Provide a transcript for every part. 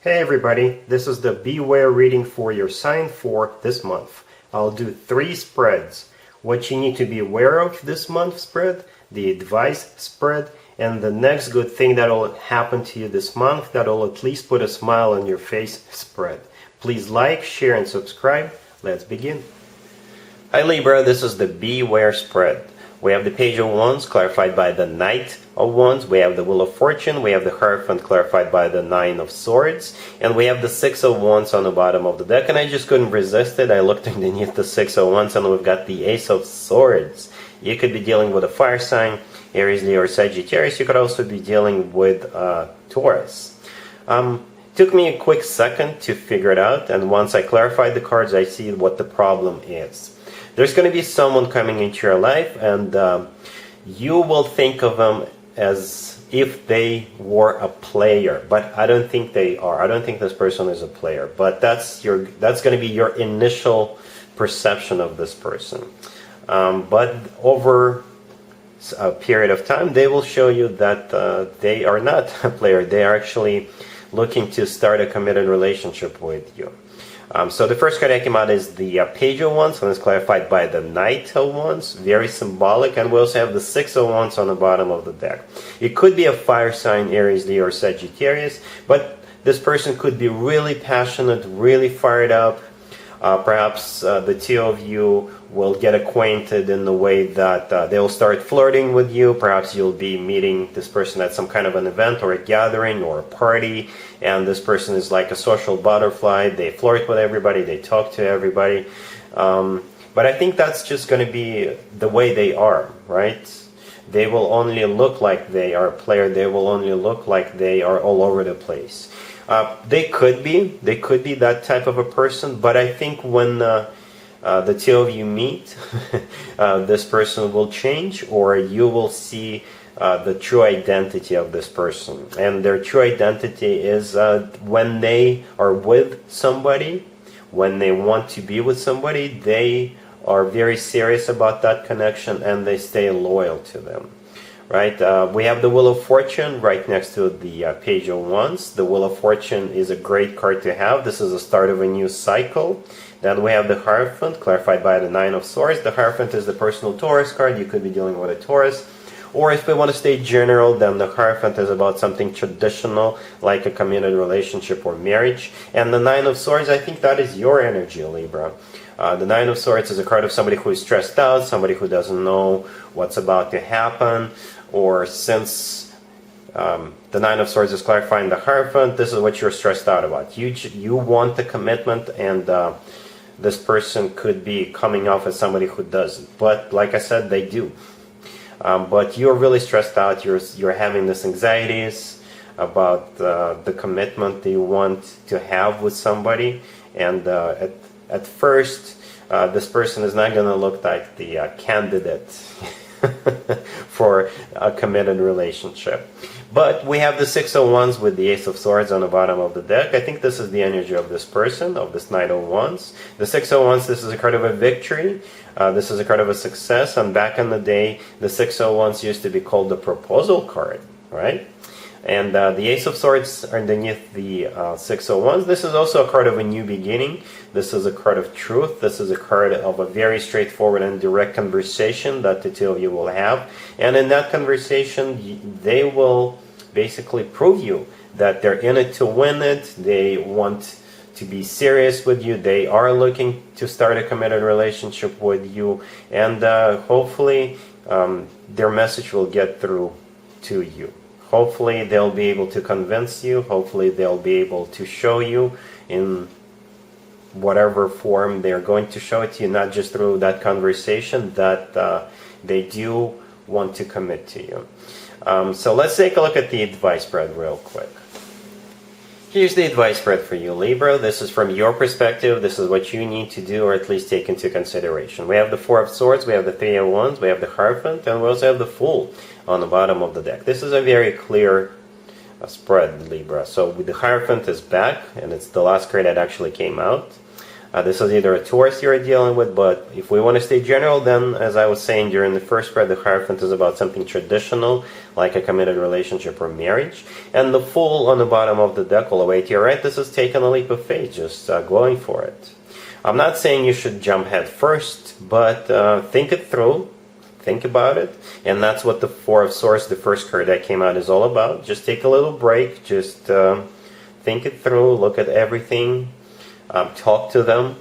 Hey everybody, this is the Beware reading for your sign for this month. I'll do 3 spreads. What you need to be aware of this month spread, the advice spread, and the next good thing that will happen to you this month that will at least put a smile on your face spread. Please like, share, and subscribe. Let's begin. Hi Libra, this is the Beware spread. We have the Page of Wands clarified by the Knight of Wands. We have the Wheel of Fortune. We have the Hierophant clarified by the Nine of Swords. And we have the Six of Wands on the bottom of the deck. And I just couldn't resist it. I looked underneath the Six of Wands and we've got the Ace of Swords. You could be dealing with a fire sign, Aries, Leo, or Sagittarius. You could also be dealing with Taurus. Took me a quick second to figure it out. And once I clarified the cards, I see what the problem is. There's going to be someone coming into your life and you will think of them as if they were a player, but I don't think they are. I don't think this person is a player, but that's going to be your initial perception of this person. But over a period of time, they will show you that they are not a player. They are actually looking to start a committed relationship with you. So the first card that came out is the Page of Wands, and it's clarified by the Knight of Wands, very symbolic, and we also have the Six of Wands on the bottom of the deck. It could be a fire sign, Aries, Leo, or Sagittarius, but this person could be really passionate, really fired up. Perhaps the two of you will get acquainted in the way that they'll start flirting with you. Perhaps you'll be meeting this person at some kind of an event or a gathering or a party, and this person is like a social butterfly. They flirt with everybody, they talk to everybody. But I think that's just going to be the way they are, right? They will only look like they are a player. They will only look like they are all over the place. They could be that type of a person, but I think when the two of you meet, this person will change, or you will see the true identity of this person. And their true identity is when they are with somebody, when they want to be with somebody, they are very serious about that connection and they stay loyal to them. Right, we have the Wheel of Fortune right next to the Page of Wands. The Wheel of Fortune is a great card to have. This is the start of a new cycle. Then we have the Hierophant, clarified by the Nine of Swords. The Hierophant is the personal Taurus card. You could be dealing with a Taurus. Or if we want to stay general, then the Hierophant is about something traditional, like a committed relationship or marriage. And the Nine of Swords, I think that is your energy, Libra. The Nine of Swords is a card of somebody who is stressed out, somebody who doesn't know what's about to happen. Or since the Nine of Swords is clarifying the Hierophant, this is what you're stressed out about. You want the commitment, and this person could be coming off as somebody who doesn't. But like I said, they do. But you're really stressed out. You're having this anxieties about the commitment that you want to have with somebody. And at first, this person is not going to look like the candidate for a committed relationship. But we have the Six of Wands with the Ace of Swords on the bottom of the deck. I think this is the energy of this person, of this Knight of Wands. The Six of Wands, this is a card of a victory. This is a card of a success. And back in the day, the Six of Wands used to be called the proposal card, right? And the Ace of Swords underneath the Six of Wands. This is also a card of a new beginning. This is a card of truth. This is a card of a very straightforward and direct conversation that the two of you will have. And in that conversation, they will basically prove you that they're in it to win it. They want to be serious with you. They are looking to start a committed relationship with you. And hopefully their message will get through to you. Hopefully they'll be able to convince you. Hopefully they'll be able to show you in whatever form they're going to show it to you, not just through that conversation, that they do want to commit to you. So let's take a look at the advice spread real quick. Here's the advice spread for you, Libra. This is from your perspective. This is what you need to do, or at least take into consideration. We have the Four of Swords, we have the Three of Wands, we have the Hierophant, and we also have the Fool on the bottom of the deck. This is a very clear spread, Libra. So the Hierophant is back, and it's the last card that actually came out. This is either a Taurus you're dealing with, but if we want to stay general, then as I was saying during the first spread, the Hierophant is about something traditional, like a committed relationship or marriage. And the Fool on the bottom of the deck, all the way to your right, this is taking a leap of faith, just going for it. I'm not saying you should jump head first, but think it through. Think about it. And that's what the Four of Swords, the first card that came out, is all about. Just take a little break. Just think it through. Look at everything. Talk to them.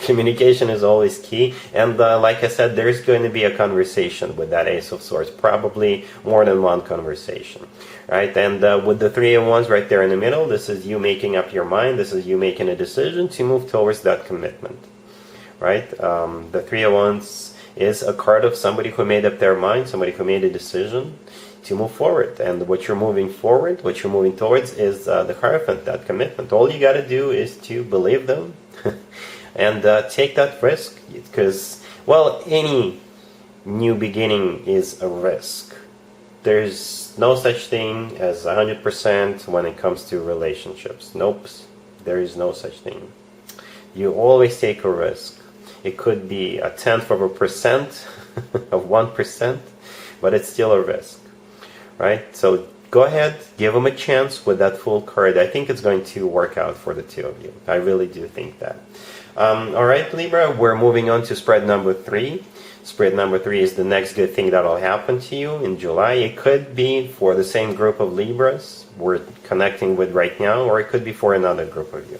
Communication is always key. And like I said, there's going to be a conversation with that Ace of Swords. Probably more than one conversation. Right? And with the Three of Wands right there in the middle, this is you making up your mind. This is you making a decision to move towards that commitment. Right? The Three of Wands is a card of somebody who made up their mind, somebody who made a decision to move forward. And what you're moving forward, what you're moving towards is the Hierophant, that commitment. All you got to do is to believe them and take that risk, because, well, any new beginning is a risk. There's no such thing as 100% when it comes to relationships. Nope, there is no such thing. You always take a risk. It could be a 1/10% of 1%, but it's still a risk. Right? So go ahead, give them a chance with that Fool card. I think it's going to work out for the two of you. I really do think that. Alright, Libra, we're moving on to spread number 3. Spread number 3 is the next good thing that will happen to you in July. It could be for the same group of Libras we're connecting with right now, or it could be for another group of you.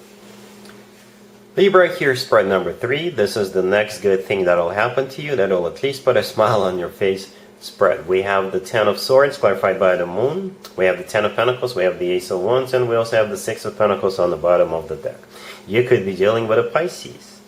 Libra, here's spread number 3. This is the next good thing that will happen to you, that will at least put a smile on your face. Spread. We have the Ten of Swords clarified by the Moon. We have the Ten of Pentacles. We have the Ace of Wands, and we also have the Six of Pentacles on the bottom of the deck. You could be dealing with a Pisces.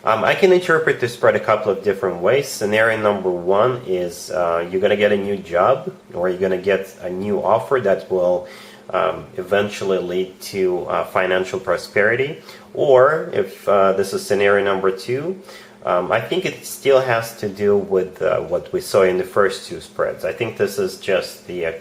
I can interpret this spread a couple of different ways. Scenario number 1 is you're going to get a new job, or you're going to get a new offer that will eventually lead to financial prosperity. Or if this is scenario number 2, I think it still has to do with what we saw in the first two spreads. I think this is just the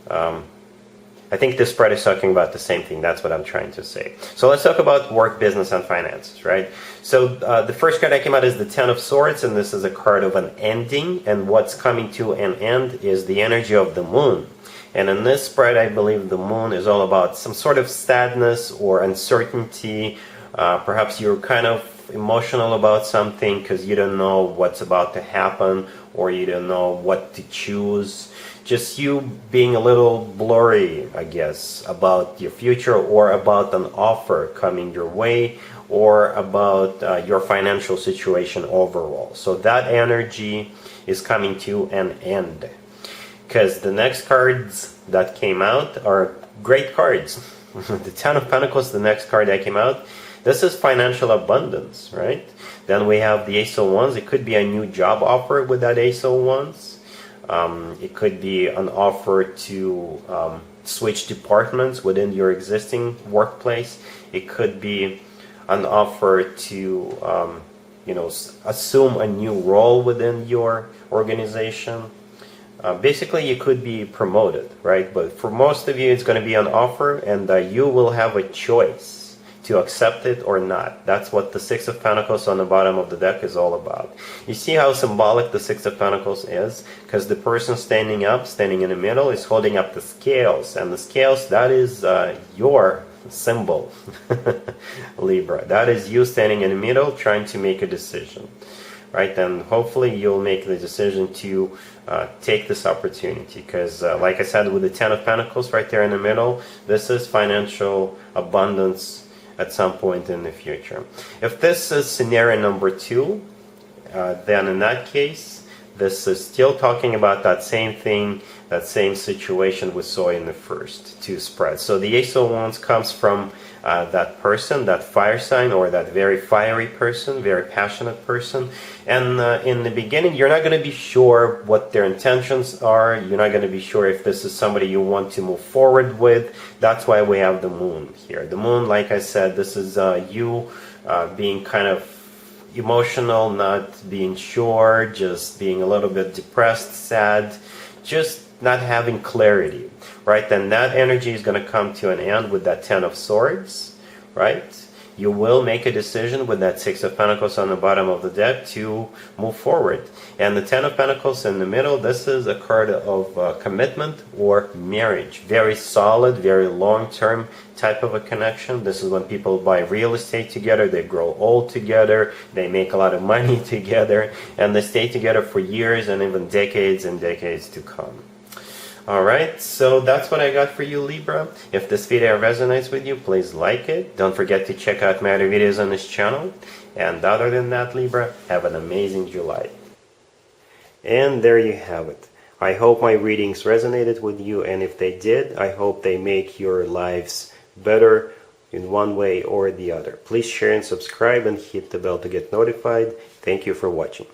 I think this spread is talking about the same thing. That's what I'm trying to say. So let's talk about work, business, and finances, right? So the first card that came out is the Ten of Swords, and this is a card of an ending. And what's coming to an end is the energy of the Moon. And in this spread, I believe the Moon is all about some sort of sadness or uncertainty. Perhaps you're kind of emotional about something because you don't know what's about to happen, or you don't know what to choose. Just you being a little blurry, I guess, about your future, or about an offer coming your way, or about your financial situation overall. So that energy is coming to an end, because the next cards that came out are great cards. The Ten of Pentacles, the next card that came out, this is financial abundance, right? Then we have the Ace of Wands. It could be a new job offer with that Ace of Wands. It could be an offer to switch departments within your existing workplace. It could be an offer to assume a new role within your organization. Basically, you could be promoted, right? But for most of you, it's going to be an offer, and you will have a choice to accept it or not. That's what the Six of Pentacles on the bottom of the deck is all about. You see how symbolic the Six of Pentacles is? Because the person standing up, standing in the middle, is holding up the scales. And the scales, that is your symbol, Libra. That is you standing in the middle trying to make a decision. Right? And hopefully you'll make the decision to take this opportunity. Because like I said, with the Ten of Pentacles right there in the middle, this is financial abundance at some point in the future. If this is scenario number 2, then in that case, this is still talking about that same thing, that same situation we saw in the first two spreads. So the Ace of Wands comes from that person, that fire sign, or that very fiery person, very passionate person. And in the beginning, you're not going to be sure what their intentions are. You're not going to be sure if this is somebody you want to move forward with. That's why we have the Moon here. The Moon, like I said, this is you being kind of emotional, not being sure, just being a little bit depressed, sad, just not having clarity, right? Then that energy is going to come to an end with that Ten of Swords, right? you will make a decision with that Six of Pentacles on the bottom of the deck to move forward. And the Ten of Pentacles in the middle, this is a card of commitment or marriage. Very solid, very long-term type of a connection. This is when people buy real estate together, they grow old together, they make a lot of money together, and they stay together for years and even decades and decades to come. Alright, so that's what I got for you, Libra. If this video resonates with you, please like it. Don't forget to check out my other videos on this channel. And other than that, Libra, have an amazing July. And there you have it. I hope my readings resonated with you, and if they did, I hope they make your lives better in one way or the other. Please share and subscribe and hit the bell to get notified. Thank you for watching.